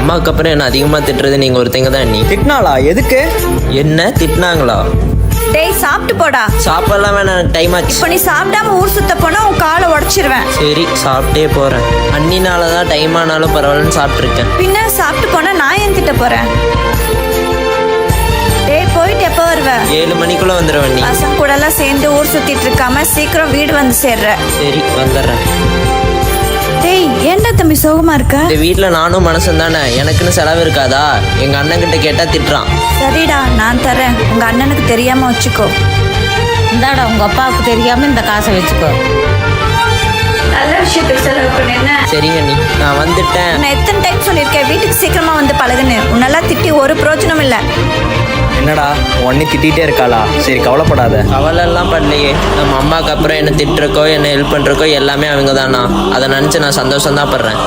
அம்மாவுக்கு அப்புறம் என்ன அதிகமாக திட்டுறது நீங்கள் ஒருத்தங்க தான் நீ. திட்டினாளா? எதுக்கு? என்ன திட்டினாங்களா? டேய் சாப்பிட்டு போடா. சாப்பிடலாம் வேணாம், எனக்கு டைம் ஆச்சு. இப்போ நீ சாப்பிடாம ஊர் சுத்த போனா உன் காலை உடைச்சிருவேன். சரி சாப்பிட்டே போகிறேன். அண்ணினால தான் டைம் ஆனாலும் பரவாயில்லன்னு சாப்பிட்ருக்கேன். பின்ன சாப்பிட்டு போனா நான் ஏன் திட்ட போறேன்? டேய் போயிட்டு எப்போ வருவ? 7 மணிக்குள்ளே வந்துடுவேன். நீ பசங்க கூட எல்லாம் சேர்ந்து ஊர் சுத்திட்டு இருக்காம சீக்கிரம் வீடு வந்து சேர்ற. சரி வந்துடுறேன். டேய் ஏன்டா தம்பி சோகமா இருக்க? இந்த வீட்டில் நானும் மனசும் தானே, எனக்குன்னு செலவு இருக்காதா? எங்கள் அண்ணன் கிட்ட கேட்டால் திட்டுறான். சரிடா நான் தரேன், உங்க அண்ணனுக்கு தெரியாம வச்சுக்கோ. இந்தாடா உங்க அப்பாவுக்கு தெரியாம இந்த காசை வச்சுக்கோ. நல்ல விஷயத்துக்கு செலவு பண்ணேன்னு. சரிங்க நீ, நான் வந்துட்டேன். நான் எத்தனை டைம் சொல்லியிருக்கேன் வீட்டுக்கு சீக்கிரமா வந்து பழகுன்னு. உன்னெல்லாம் திட்டி ஒரு பிரயோஜனம் இல்லை. என்னடா உன்னை திட்டிகிட்டே இருக்காளா? சரி கவலைப்படாத. அவளெல்லாம் பண்ணலையே. நம்ம அம்மாவுக்கு அப்புறம் என்ன திட்டுறக்கோ என்ன ஹெல்ப் பண்ணுறக்கோ எல்லாமே அவங்க தானா. அதை நினச்சி நான் சந்தோஷம் தான் படுறேன்.